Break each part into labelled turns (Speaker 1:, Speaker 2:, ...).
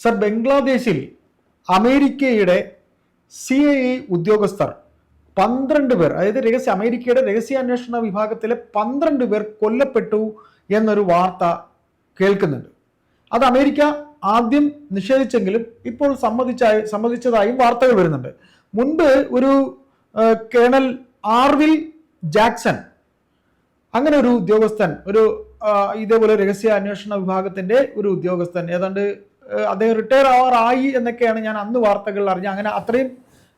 Speaker 1: Sir, ബംഗ്ലാദേശിൽ അമേരിക്കയുടെ CIA ഉദ്യോഗസ്ഥർ 12 പേർ, അതായത് അമേരിക്കയുടെ രഹസ്യാന്വേഷണ വിഭാഗത്തിലെ 12 പേർ കൊല്ലപ്പെട്ടു എന്നൊരു വാർത്ത കേൾക്കുന്നുണ്ട്. അത് അമേരിക്ക ആദ്യം നിഷേധിച്ചെങ്കിലും ഇപ്പോൾ സമ്മതിച്ചതായും വാർത്തകൾ വരുന്നുണ്ട്. മുൻപ് ഒരു കേണൽ ആർവിൽ ജാക്സൺ, അങ്ങനെ ഒരു ഉദ്യോഗസ്ഥൻ, ഇതേപോലെ രഹസ്യാന്വേഷണ വിഭാഗത്തിന്റെ ഒരു ഉദ്യോഗസ്ഥൻ, ഏതാണ്ട് അദ്ദേഹം റിട്ടയർ ആവാറായി എന്നൊക്കെയാണ് ഞാൻ അന്ന് വാർത്തകളിൽ അറിഞ്ഞ. അങ്ങനെ അത്രയും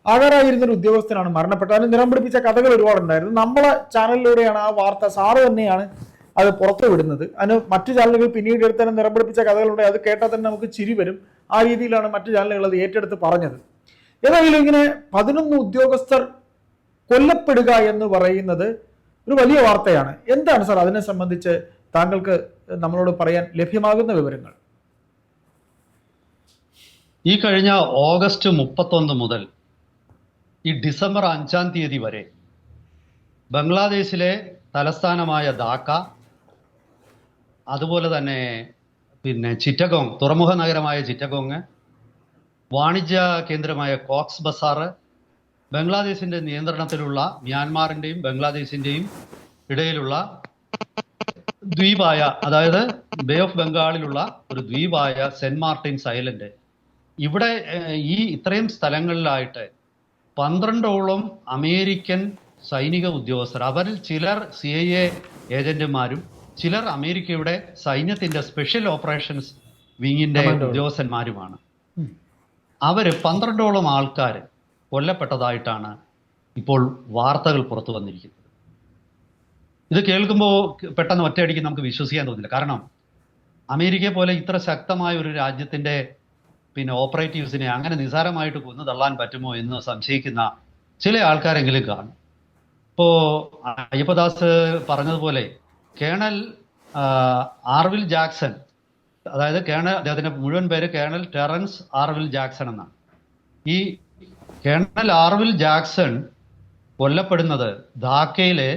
Speaker 1: ആകാറായിരുന്നൊരു ഉദ്യോഗസ്ഥനാണ് മരണപ്പെട്ടത്. അതിന് നിറം പിടിപ്പിച്ച കഥകൾ ഒരുപാടുണ്ടായിരുന്നു. നമ്മളെ ചാനലിലൂടെയാണ് ആ വാർത്ത, സാറ് തന്നെയാണ് അത് പുറത്തു വിടുന്നത്. അതിന് മറ്റു ചാനലുകൾ പിന്നീട് എടുത്തന്നെ നിറം പിടിപ്പിച്ച കഥകളുണ്ട്. അത് കേട്ടാൽ തന്നെ നമുക്ക് ചിരി വരും. ആ രീതിയിലാണ് മറ്റു ചാനലുകൾ അത് ഏറ്റെടുത്ത് പറഞ്ഞത്. ഏതായാലും ഇങ്ങനെ 11 ഉദ്യോഗസ്ഥർ കൊല്ലപ്പെടുക എന്ന് പറയുന്നത് ഒരു വലിയ വാർത്തയാണ്. എന്താണ് സാർ അതിനെ സംബന്ധിച്ച് താങ്കൾക്ക് നമ്മളോട് പറയാൻ ലഭ്യമാകുന്ന വിവരങ്ങൾ?
Speaker 2: ഈ കഴിഞ്ഞ ഓഗസ്റ്റ് 31 മുതൽ ഈ ഡിസംബർ 5-ാം തീയതി വരെ ബംഗ്ലാദേശിലെ തലസ്ഥാനമായ ധാക്ക, അതുപോലെ തന്നെ ചിറ്റഗോങ്, തുറമുഖ നഗരമായ ചിറ്റഗോങ്, വാണിജ്യ കേന്ദ്രമായ കോക്സ് ബസാർ, ബംഗ്ലാദേശിന്റെ നിയന്ത്രണത്തിലുള്ള മ്യാൻമാറിന്റെയും ബംഗ്ലാദേശിന്റെയും ഇടയിലുള്ള ദ്വീപായ, അതായത് ബേ ഓഫ് ബംഗാളിലുള്ള ഒരു ദ്വീപായ സെന്റ് മാർട്ടിൻസ് ഐലൻഡ്, ഇവിടെ ഈ ഇത്രയും സ്ഥലങ്ങളിലായിട്ട് 12ഓളം അമേരിക്കൻ സൈനിക ഉദ്യോഗസ്ഥർ, അവരിൽ ചിലർ CIA ഏജന്റുമാരും ചിലർ അമേരിക്കയുടെ സൈന്യത്തിന്റെ സ്പെഷ്യൽ ഓപ്പറേഷൻസ് വിങ്ങിന്റെ ഉദ്യോഗസ്ഥന്മാരുമാണ്. അവര് 12ഓളം ആൾക്കാർ കൊല്ലപ്പെട്ടതായിട്ടാണ് ഇപ്പോൾ വാർത്തകൾ പുറത്തു വന്നിരിക്കുന്നത്. ഇത് കേൾക്കുമ്പോൾ പെട്ടെന്ന് ഒറ്റയടിക്ക് നമുക്ക് വിശ്വസിക്കാൻ തോന്നില്ല. കാരണം അമേരിക്കയെ പോലെ ഇത്ര ശക്തമായ ഒരു രാജ്യത്തിന്റെ ഓപ്പറേറ്റീവ്സിനെ അങ്ങനെ നിസാരമായിട്ട് കൊന്നു തള്ളാൻ പറ്റുമോ എന്ന് സംശയിക്കുന്ന ചില ആൾക്കാരെങ്കിലും കാണും. ഇപ്പോ അയ്യപ്പദാസ് പറഞ്ഞതുപോലെ കേണൽ ആർവിൽ ജാക്സൺ, അതായത് അദ്ദേഹത്തിന്റെ മുഴുവൻ പേര് കേണൽ ടെറൻസ് ആർവിൽ ജാക്സൺ എന്നാണ്. ഈ കേണൽ ആർവിൽ ജാക്സൺ കൊല്ലപ്പെടുന്നത് ധാക്കയിലെ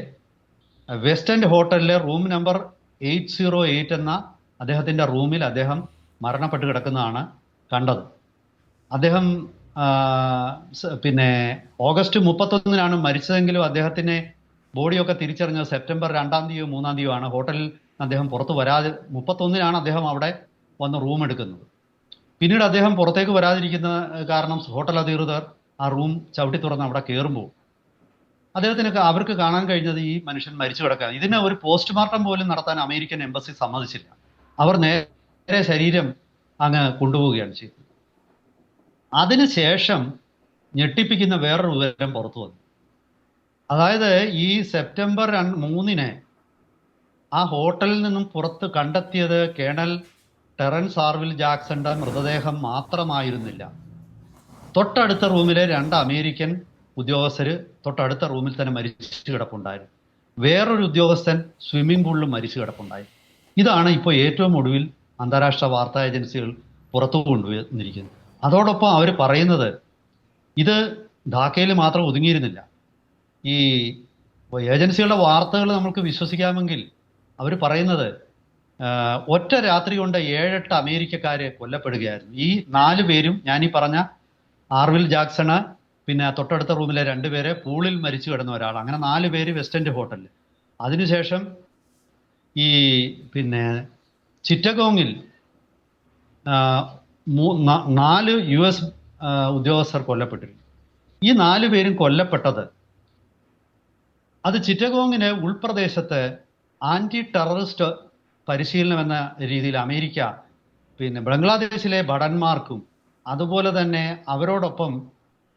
Speaker 2: വെസ്റ്റ് എൻഡ് ഹോട്ടലിലെ റൂം നമ്പർ 808 എന്ന അദ്ദേഹത്തിന്റെ റൂമിൽ അദ്ദേഹം മരണപ്പെട്ട് കിടക്കുന്നതാണ് കണ്ടത്. അദ്ദേഹം ഓഗസ്റ്റ് 31-നാണ് മരിച്ചതെങ്കിലും അദ്ദേഹത്തിന്റെ ബോഡിയൊക്കെ തിരിച്ചറിഞ്ഞത് സെപ്റ്റംബർ 2-ാം തീയതിയോ 3-ാം തീയതിയോ ആണ്. ഹോട്ടലിൽ അദ്ദേഹം പുറത്ത് വരാതെ 31-നാണ് അദ്ദേഹം അവിടെ വന്ന് റൂം എടുക്കുന്നത്. പിന്നീട് അദ്ദേഹം പുറത്തേക്ക് വരാതിരിക്കുന്ന കാരണം ഹോട്ടൽ അധികൃതർ ആ റൂം ചവിട്ടി തുറന്ന് അവിടെ കയറുമ്പോൾ അവർക്ക് കാണാൻ കഴിഞ്ഞത് ഈ മനുഷ്യൻ മരിച്ചു കിടക്കാൻ. ഇതിന് ഒരു പോസ്റ്റ്മോർട്ടം പോലും നടത്താൻ അമേരിക്കൻ എംബസി സമ്മതിച്ചില്ല. അവർ നേരെ ശരീരം അങ്ങ് കൊണ്ടുപോവുകയാണ് ചെയ്തത്. അതിനുശേഷം ഞെട്ടിപ്പിക്കുന്ന വേറൊരു വിവരം പുറത്തു വന്നു. അതായത് ഈ സെപ്റ്റംബർ 3-ന് ആ ഹോട്ടലിൽ നിന്നും പുറത്ത് കണ്ടെത്തിയത് കേണൽ ടെറൻസ് ആർവിൽ ജാക്സന്റെ മൃതദേഹം മാത്രമായിരുന്നില്ല. തൊട്ടടുത്ത റൂമിലെ 2 അമേരിക്കൻ ഉദ്യോഗസ്ഥർ തൊട്ടടുത്ത റൂമിൽ തന്നെ മരിച്ചു കിടപ്പുണ്ടായിരുന്നു. വേറൊരു ഉദ്യോഗസ്ഥൻ സ്വിമ്മിംഗ് പൂളിലും മരിച്ചു കിടപ്പുണ്ടായിരുന്നു. ഇതാണ് ഇപ്പോൾ ഏറ്റവും ഒടുവിൽ അന്താരാഷ്ട്ര വാർത്താ ഏജൻസികൾ പുറത്തു കൊണ്ടുവന്നിരിക്കുന്നത്. അതോടൊപ്പം അവർ പറയുന്നത് ഇത് ധാക്കയിൽ മാത്രം ഒതുങ്ങിയിരുന്നില്ല. ഈ ഏജൻസികളുടെ വാർത്തകൾ നമുക്ക് വിശ്വസിക്കാമെങ്കിൽ അവർ പറയുന്നത് ഒറ്റ രാത്രി കൊണ്ട് 7-8 അമേരിക്കക്കാരെ കൊല്ലപ്പെടുകയായിരുന്നു. ഈ 4 പേരും, ഞാനീ പറഞ്ഞ ആർവിൽ ജാക്സണ്, തൊട്ടടുത്ത റൂമിലെ 2 പേരെ, പൂളിൽ മരിച്ചു കിടന്ന ഒരാൾ, അങ്ങനെ 4 പേര് വെസ്റ്റ് എൻഡ് ഹോട്ടലിൽ. അതിനുശേഷം ഈ ചിറ്റഗോങ്ങിൽ 4 US ഉദ്യോഗസ്ഥർ കൊല്ലപ്പെട്ടിരുന്നു. ഈ 4 പേരും കൊല്ലപ്പെട്ടത് അത് ചിറ്റഗോങ്ങിന് ഉൾപ്രദേശത്ത് ആന്റി ടെററിസ്റ്റ് പരിശീലനം എന്ന രീതിയിൽ അമേരിക്ക ബംഗ്ലാദേശിലെ ഭടന്മാർക്കും അതുപോലെ തന്നെ അവരോടൊപ്പം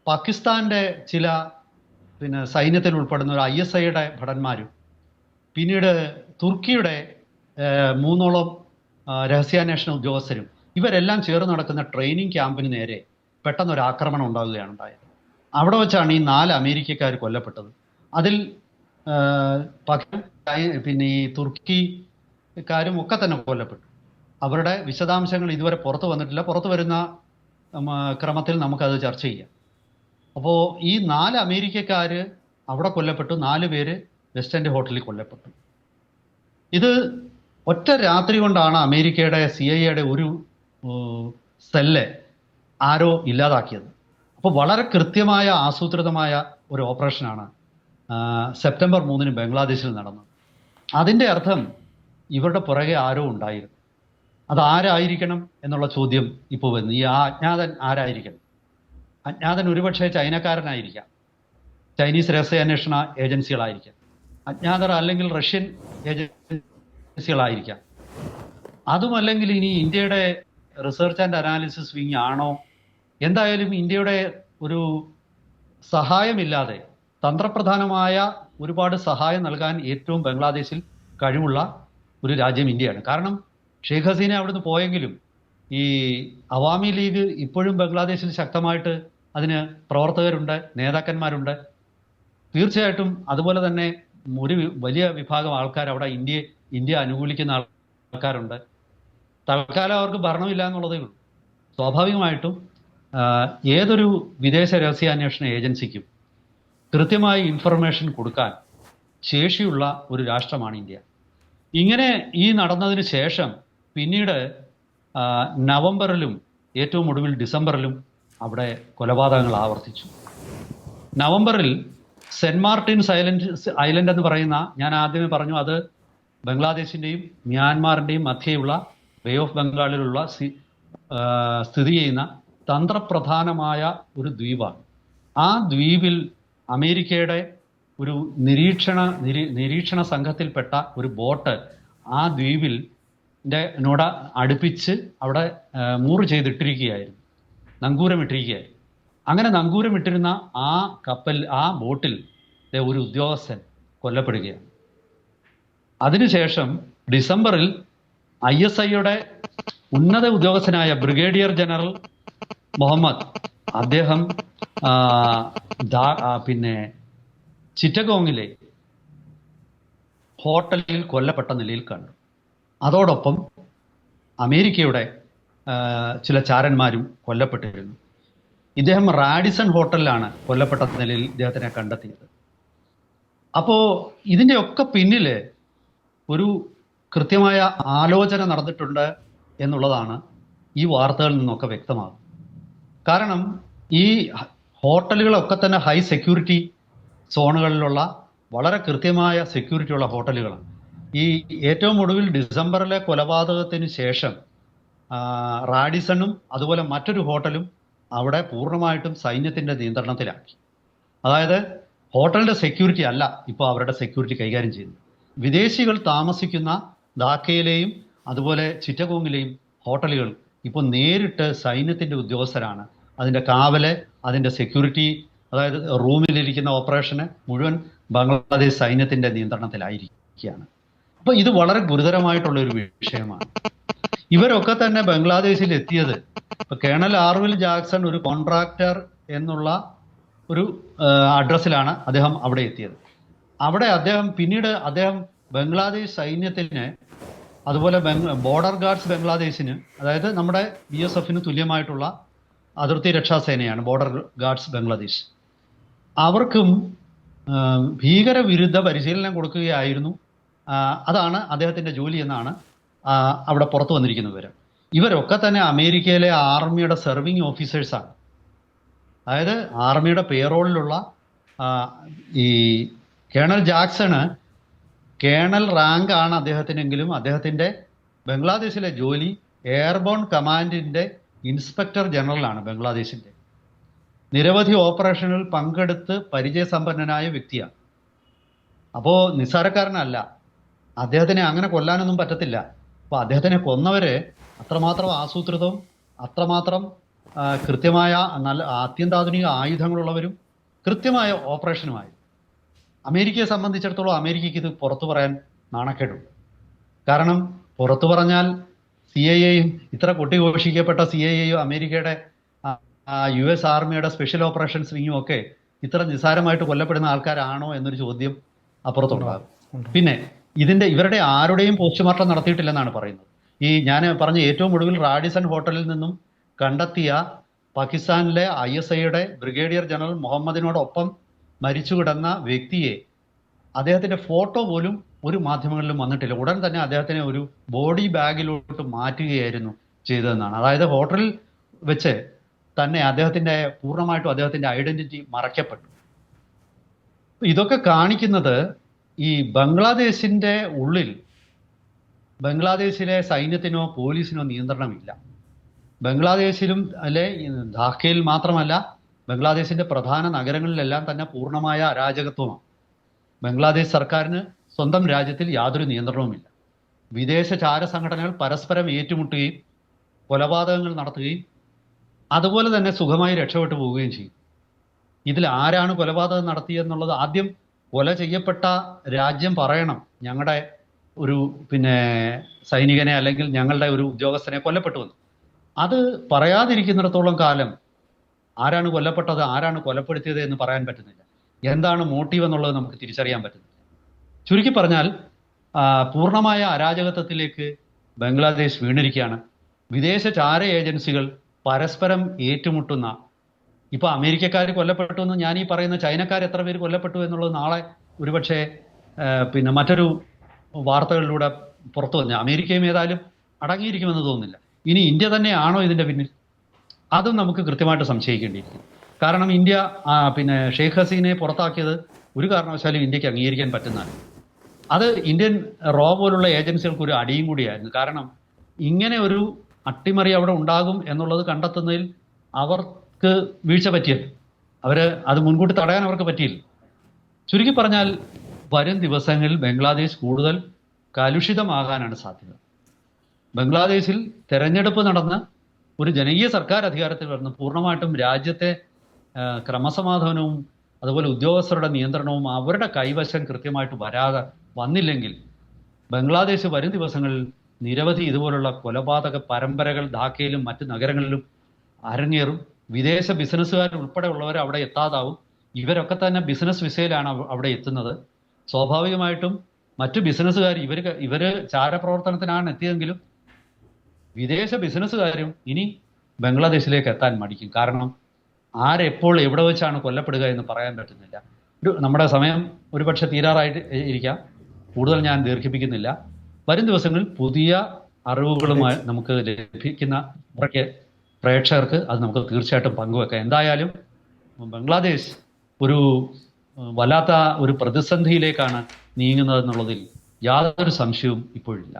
Speaker 2: പാകിസ്ഥാന്റെ ചില സൈന്യത്തിൽ ഉൾപ്പെടുന്ന ഒരു ISIയുടെ ഭടന്മാരും പിന്നീട് തുർക്കിയുടെ 3ഓളം രഹസ്യാന്വേഷണ ഉദ്യോഗസ്ഥരും ഇവരെല്ലാം ചേർന്ന് നടക്കുന്ന ട്രെയിനിങ് ക്യാമ്പിന് നേരെ പെട്ടെന്നൊരു ആക്രമണം ഉണ്ടാകുകയാണ് ഉണ്ടായത്. അവിടെ വെച്ചാണ് ഈ 4 അമേരിക്കക്കാർ കൊല്ലപ്പെട്ടത്. അതിൽ ഈ തുർക്കിക്കാരും ഒക്കെ തന്നെ കൊല്ലപ്പെട്ടു. അവരുടെ വിശദാംശങ്ങൾ ഇതുവരെ പുറത്തു വന്നിട്ടില്ല. പുറത്തു വരുന്ന ക്രമത്തിൽ നമുക്കത് ചർച്ച ചെയ്യാം. അപ്പോൾ ഈ 4 അമേരിക്കക്കാർ അവിടെ കൊല്ലപ്പെട്ടു, 4 പേര് വെസ്റ്റ് എൻഡ് ഹോട്ടലിൽ കൊല്ലപ്പെട്ടു. ഇത് ഒറ്റ രാത്രി കൊണ്ടാണ് അമേരിക്കയുടെ CIA ഒരു സെല്ല് ആരോ ഇല്ലാതാക്കിയത്. അപ്പോൾ വളരെ കൃത്യമായ ആസൂത്രിതമായ ഒരു ഓപ്പറേഷനാണ് സെപ്റ്റംബർ 3 ബംഗ്ലാദേശിൽ നടന്നത്. അതിൻ്റെ അർത്ഥം ഇവരുടെ പുറകെ ആരോ ഉണ്ടായിരുന്നു. അതാരായിരിക്കണം എന്നുള്ള ചോദ്യം ഇപ്പോൾ വരുന്നു. ഈ അജ്ഞാതൻ ആരായിരിക്കണം? അജ്ഞാതൻ ഒരുപക്ഷെ ചൈനക്കാരനായിരിക്കാം, ചൈനീസ് രഹസ്യാന്വേഷണ ഏജൻസികളായിരിക്കാം, അജ്ഞാതർ അല്ലെങ്കിൽ റഷ്യൻ ഏജൻസികളായിരിക്കാം, അതുമല്ലെങ്കിൽ ഇനി ഇന്ത്യയുടെ റിസർച്ച് ആൻഡ് അനാലിസിസ് വിങ് ആണോ? എന്തായാലും ഇന്ത്യയുടെ ഒരു സഹായമില്ലാതെ തന്ത്രപ്രധാനമായ ഒരുപാട് സഹായം നൽകാൻ ഏറ്റവും ബംഗ്ലാദേശിൽ കഴിവുള്ള ഒരു രാജ്യം ഇന്ത്യയാണ്. കാരണം ഷെയ്ഖ് ഹസീന അവിടുന്ന് പോയെങ്കിലും ഈ അവാമി ലീഗ് ഇപ്പോഴും ബംഗ്ലാദേശിൽ ശക്തമായിട്ട് അതിന് പ്രവർത്തകരുണ്ട്, നേതാക്കന്മാരുണ്ട്. തീർച്ചയായിട്ടും അതുപോലെ തന്നെ ഒരു വലിയ വിഭാഗം ആൾക്കാർ അവിടെ ഇന്ത്യ അനുകൂലിക്കുന്ന ആൾക്കാരുണ്ട്. തൽക്കാലം അവർക്ക് ഭരണമില്ല എന്നുള്ളതേ ഉള്ളൂ. സ്വാഭാവികമായിട്ടും ഏതൊരു വിദേശ രഹസ്യാന്വേഷണ ഏജൻസിക്കും കൃത്യമായി ഇൻഫർമേഷൻ കൊടുക്കാൻ ശേഷിയുള്ള ഒരു രാഷ്ട്രമാണ് ഇന്ത്യ. ഇങ്ങനെ ഈ നടന്നതിന് ശേഷം പിന്നീട് നവംബറിലും ഏറ്റവും ഒടുവിൽ ഡിസംബറിലും അവിടെ കൊലപാതകങ്ങൾ ആവർത്തിച്ചു. നവംബറിൽ സെന്റ് മാർട്ടിൻസ് ഐലൻഡ് എന്ന് പറയുന്ന, ഞാൻ ആദ്യമേ പറഞ്ഞു, അത് ബംഗ്ലാദേശിൻ്റെയും മ്യാൻമാറിൻ്റെയും മധ്യയുള്ള ബേ ഓഫ് ബംഗാളിലുള്ള സ്ഥിതി ചെയ്യുന്ന തന്ത്രപ്രധാനമായ ഒരു ദ്വീപാണ്. ആ ദ്വീപിൽ അമേരിക്കയുടെ ഒരു നിരീക്ഷണ സംഘത്തിൽപ്പെട്ട ഒരു ബോട്ട് ആ ദ്വീപിൽ നോട് അടുപ്പിച്ച് അവിടെ മൂറ് ചെയ്തിട്ടിരിക്കുകയായിരുന്നു, നങ്കൂരമിട്ടിരിക്കുകയായിരുന്നു. അങ്ങനെ നങ്കൂരമിട്ടിരുന്ന ആ ബോട്ടിൽ ഒരു ഉദ്യോഗസ്ഥൻ കൊല്ലപ്പെടുകയാണ്. അതിനുശേഷം ഡിസംബറിൽ ISIയുടെ ഉന്നത ഉദ്യോഗസ്ഥനായ ബ്രിഗേഡിയർ ജനറൽ മുഹമ്മദ്, അദ്ദേഹം പിന്നെ ചിറ്റഗോങ്ങിലെ ഹോട്ടലിൽ കൊല്ലപ്പെട്ട നിലയിൽ കണ്ടു. അതോടൊപ്പം അമേരിക്കയുടെ ചില ചാരന്മാരും കൊല്ലപ്പെട്ടിരുന്നു. ഇദ്ദേഹം റാഡിസൺ ഹോട്ടലിലാണ് കൊല്ലപ്പെട്ട നിലയിൽ ഇദ്ദേഹത്തിനെ കണ്ടെത്തിയത്. അപ്പോൾ ഇതിൻ്റെയൊക്കെ പിന്നിൽ ഒരു കൃത്യമായ ആലോചന നടന്നിട്ടുണ്ട് എന്നുള്ളതാണ് ഈ വാർത്തകളിൽ നിന്നൊക്കെ വ്യക്തമാകും. കാരണം ഈ ഹോട്ടലുകളൊക്കെ തന്നെ ഹൈ സെക്യൂരിറ്റി സോണുകളിലുള്ള വളരെ കൃത്യമായ സെക്യൂരിറ്റി ഉള്ള ഹോട്ടലുകളാണ്. ഈ ഏറ്റവും ഒടുവിൽ ഡിസംബറിലെ കൊലപാതകത്തിന് ശേഷം റാഡിസണും അതുപോലെ മറ്റൊരു ഹോട്ടലും അവിടെ പൂർണ്ണമായിട്ടും സൈന്യത്തിൻ്റെ നിയന്ത്രണത്തിലാക്കി. അതായത് ഹോട്ടലിൻ്റെ സെക്യൂരിറ്റി അല്ല ഇപ്പോൾ അവരുടെ സെക്യൂരിറ്റി കൈകാര്യം ചെയ്യുന്നത്. വിദേശികൾ താമസിക്കുന്ന ധാക്കയിലെയും അതുപോലെ ചിറ്റഗോങ്ങിലെയും ഹോട്ടലുകൾ ഇപ്പോൾ നേരിട്ട് സൈന്യത്തിൻ്റെ ഉദ്യോഗസ്ഥരാണ് അതിൻ്റെ കാവല്, അതിൻ്റെ സെക്യൂരിറ്റി, അതായത് റൂമിലിരിക്കുന്ന ഓപ്പറേഷന് മുഴുവൻ ബംഗ്ലാദേശ് സൈന്യത്തിൻ്റെ നിയന്ത്രണത്തിലായിരിക്കുകയാണ്. അപ്പോൾ ഇത് വളരെ ഗുരുതരമായിട്ടുള്ള ഒരു വിഷയമാണ്. ഇവരൊക്കെ തന്നെ ബംഗ്ലാദേശിൽ എത്തിയത്, ഇപ്പോൾ കേണൽ ആർവിൽ ജാക്സൺ ഒരു കോൺട്രാക്ടർ എന്നുള്ള ഒരു അഡ്രസ്സിലാണ് അദ്ദേഹം അവിടെ എത്തിയത്. അവിടെ പിന്നീട് അദ്ദേഹം ബംഗ്ലാദേശ് സൈന്യത്തിന്, അതുപോലെ ബോർഡർ ഗാർഡ്സ് ബംഗ്ലാദേശിന്, അതായത് നമ്മുടെ BSF തുല്യമായിട്ടുള്ള അതിർത്തി രക്ഷാസേനയാണ് ബോർഡർ ഗാർഡ്സ് ബംഗ്ലാദേശ്, അവർക്കും ഭീകരവിരുദ്ധ പരിശീലനം കൊടുക്കുകയായിരുന്നു. അതാണ് അദ്ദേഹത്തിൻ്റെ ജോലി എന്നാണ് അവിടെ പുറത്തു വന്നിരിക്കുന്ന വിവരം. ഇവരൊക്കെ തന്നെ അമേരിക്കയിലെ ആർമിയുടെ സെർവിങ് ഓഫീസേഴ്സാണ്. അതായത് ആർമിയുടെ പേറോളിലുള്ള ഈ കേണൽ ജാക്സണ് കേണൽ റാങ്ക് ആണ് അദ്ദേഹത്തിനെങ്കിലും അദ്ദേഹത്തിൻ്റെ ബംഗ്ലാദേശിലെ ജോലി എയർബോൺ കമാൻഡിൻ്റെ ഇൻസ്പെക്ടർ ജനറലാണ് ബംഗ്ലാദേശിൻ്റെ. നിരവധി ഓപ്പറേഷനുകളിൽ പങ്കെടുത്ത് പരിചയസമ്പന്നനായ വ്യക്തിയാണ്. അപ്പോൾ നിസ്സാരക്കാരനല്ല. അദ്ദേഹത്തിനെ അങ്ങനെ കൊല്ലാനൊന്നും പറ്റത്തില്ല. അപ്പോൾ അദ്ദേഹത്തിനെ കൊന്നവരെ അത്രമാത്രം ആസൂത്രിതവും അത്രമാത്രം കൃത്യമായ നല്ല അത്യന്താധുനിക ആയുധങ്ങളുള്ളവരും കൃത്യമായ ഓപ്പറേഷനുമായി. അമേരിക്കയെ സംബന്ധിച്ചിടത്തോളം അമേരിക്കയ്ക്ക് ഇത് പുറത്തു പറയാൻ നാണക്കേടുണ്ട്. കാരണം പുറത്തു പറഞ്ഞാൽ CIA-യും ഇത്ര കൊട്ടിഘോഷിക്കപ്പെട്ട CIA-യും അമേരിക്കയുടെ US ആർമിയുടെ സ്പെഷ്യൽ ഓപ്പറേഷൻസ് വിങ്ങും ഒക്കെ ഇത്ര നിസ്സാരമായിട്ട് കൊല്ലപ്പെടുന്ന ആൾക്കാരാണോ എന്നൊരു ചോദ്യം അപ്പുറത്തുണ്ടാകും. പിന്നെ ഇവരുടെ ആരുടെയും പോസ്റ്റ്മോർട്ടം നടത്തിയിട്ടില്ലെന്നാണ് പറയുന്നത്. ഈ ഞാൻ പറഞ്ഞ ഏറ്റവും ഒടുവിൽ റാഡിസൺ ഹോട്ടലിൽ നിന്നും കണ്ടെത്തിയ പാകിസ്ഥാനിലെ ISIയുടെ ബ്രിഗേഡിയർ ജനറൽ മുഹമ്മദിനോടൊപ്പം മരിച്ചു കിടന്ന വ്യക്തിയെ, അദ്ദേഹത്തിൻ്റെ ഫോട്ടോ പോലും ഒരു മാധ്യമങ്ങളിലും വന്നിട്ടില്ല. ഉടൻ തന്നെ അദ്ദേഹത്തിനെ ഒരു ബോഡി ബാഗിലോട്ട് മാറ്റുകയായിരുന്നു ചെയ്തതെന്നാണ്. അതായത് ഹോട്ടലിൽ വെച്ച് തന്നെ അദ്ദേഹത്തിന്റെ പൂർണ്ണമായിട്ടും അദ്ദേഹത്തിന്റെ ഐഡന്റിറ്റി മറയ്ക്കപ്പെട്ടു. ഇതൊക്കെ കാണിക്കുന്നത് ഈ ബംഗ്ലാദേശിന്റെ ഉള്ളിൽ ബംഗ്ലാദേശിലെ സൈന്യത്തിനോ പോലീസിനോ നിയന്ത്രണമില്ല. ബംഗ്ലാദേശിലും അല്ലെ ധാക്കയിൽ മാത്രമല്ല, ബംഗ്ലാദേശിന്റെ പ്രധാന നഗരങ്ങളിലെല്ലാം തന്നെ പൂർണ്ണമായ അരാജകത്വമാണ്. ബംഗ്ലാദേശ് സർക്കാരിന് സ്വന്തം രാജ്യത്തിൽ യാതൊരു നിയന്ത്രണവുമില്ല. വിദേശ ചാര സംഘടനകൾ പരസ്പരം ഏറ്റുമുട്ടുകയും കൊലപാതകങ്ങൾ നടത്തുകയും അതുപോലെ തന്നെ സുഖമായി രക്ഷപ്പെട്ടു പോവുകയും ചെയ്യും. ഇതിൽ ആരാണ് കൊലപാതകം നടത്തിയെന്നുള്ളത് ആദ്യം കൊല ചെയ്യപ്പെട്ട രാജ്യം പറയണം. ഞങ്ങളുടെ ഒരു സൈനികനെ അല്ലെങ്കിൽ ഞങ്ങളുടെ ഒരു ഉദ്യോഗസ്ഥനെ കൊല്ലപ്പെട്ടു എന്ന്. അത് പറയാതിരിക്കുന്നിടത്തോളം കാലം ആരാണ് കൊല്ലപ്പെട്ടത്, ആരാണ് കൊലപ്പെടുത്തിയത് എന്ന് പറയാൻ പറ്റുന്നില്ല. എന്താണ് മോട്ടീവ് എന്നുള്ളത് നമുക്ക് തിരിച്ചറിയാൻ പറ്റുന്നില്ല. ചുരുക്കി പറഞ്ഞാൽ പൂർണ്ണമായ അരാജകത്വത്തിലേക്ക് ബംഗ്ലാദേശ് വീണിരിക്കുകയാണ്. വിദേശ ചാര ഏജൻസികൾ പരസ്പരം ഏറ്റുമുട്ടുന്ന, ഇപ്പൊ അമേരിക്കക്കാർ കൊല്ലപ്പെട്ടു എന്ന് ഞാൻ ഈ പറയുന്ന ചൈനക്കാർ എത്ര പേര് കൊല്ലപ്പെട്ടു എന്നുള്ളത് നാളെ ഒരുപക്ഷെ മറ്റൊരു വാർത്തകളിലൂടെ പുറത്തു വന്നു. അമേരിക്കയും ഏതായാലും അടങ്ങിയിരിക്കുമെന്ന് തോന്നുന്നില്ല. ഇനി ഇന്ത്യ തന്നെയാണോ ഇതിന്റെ പിന്നിൽ? അതും നമുക്ക് കൃത്യമായിട്ട് സംശയിക്കേണ്ടിയിരിക്കും. കാരണം ഇന്ത്യ ഷെയ്ഖ് ഹസീനയെ പുറത്താക്കിയത് ഒരു കാരണവശാലും ഇന്ത്യക്ക് അംഗീകരിക്കാൻ പറ്റുന്നതാണ്. അത് ഇന്ത്യൻ റോ പോലുള്ള ഏജൻസികൾക്ക് ഒരു അടിയും കൂടിയായിരുന്നു. കാരണം ഇങ്ങനെ ഒരു അട്ടിമറി അവിടെ ഉണ്ടാകും എന്നുള്ളത് കണ്ടെത്തുന്നതിൽ അവർക്ക് വീഴ്ച പറ്റിയത്. അത് മുൻകൂട്ടി തടയാൻ അവർക്ക് പറ്റിയില്ല. ചുരുക്കി പറഞ്ഞാൽ വരും ദിവസങ്ങളിൽ ബംഗ്ലാദേശ് കൂടുതൽ കലുഷിതമാകാനാണ് സാധ്യത. ബംഗ്ലാദേശിൽ തെരഞ്ഞെടുപ്പ് നടന്ന് ഒരു ജനകീയ സർക്കാർ അധികാരത്തിൽ വരുന്ന പൂർണ്ണമായിട്ടും രാജ്യത്തെ ക്രമസമാധാനവും അതുപോലെ ഉദ്യോഗസ്ഥരുടെ നിയന്ത്രണവും അവരുടെ കൈവശം കൃത്യമായിട്ട് വന്നില്ലെങ്കിൽ ബംഗ്ലാദേശ് വരും ദിവസങ്ങളിൽ നിരവധി ഇതുപോലുള്ള കൊലപാതക പരമ്പരകൾ ധാക്കയിലും മറ്റ് നഗരങ്ങളിലും അരങ്ങേറും. വിദേശ ബിസിനസ്സുകാർ ഉൾപ്പെടെ ഉള്ളവർ അവിടെ എത്താതാവും. ഇവരൊക്കെ തന്നെ ബിസിനസ് വിസയിലാണ് അവിടെ എത്തുന്നത്. സ്വാഭാവികമായിട്ടും മറ്റു ബിസിനസ്സുകാർ ഇവര് ചാരപ്രവർത്തനത്തിനാണ് എത്തിയതെങ്കിലും വിദേശ ബിസിനസ്സുകാരും ഇനി ബംഗ്ലാദേശിലേക്ക് എത്താൻ മടിക്കും. കാരണം ആരെപ്പോൾ എവിടെ വെച്ചാണ് കൊല്ലപ്പെടുക എന്ന് പറയാൻ പറ്റുന്നില്ല. നമ്മുടെ സമയം ഒരുപക്ഷെ തീരാറായിട്ട് ഇരിക്കാം. കൂടുതൽ ഞാൻ ദീർഘിപ്പിക്കുന്നില്ല. വരും ദിവസങ്ങളിൽ പുതിയ അറിവുകളുമായി നമുക്ക് ലഭിക്കുന്ന പ്രേക്ഷകർക്ക് അത് നമുക്ക് തീർച്ചയായിട്ടും പങ്കുവെക്കാം. എന്തായാലും ബംഗ്ലാദേശ് ഒരു വല്ലാത്ത ഒരു പ്രതിസന്ധിയിലേക്കാണ് നീങ്ങുന്നത് എന്നുള്ളതിൽ യാതൊരു സംശയവും ഇപ്പോഴില്ല.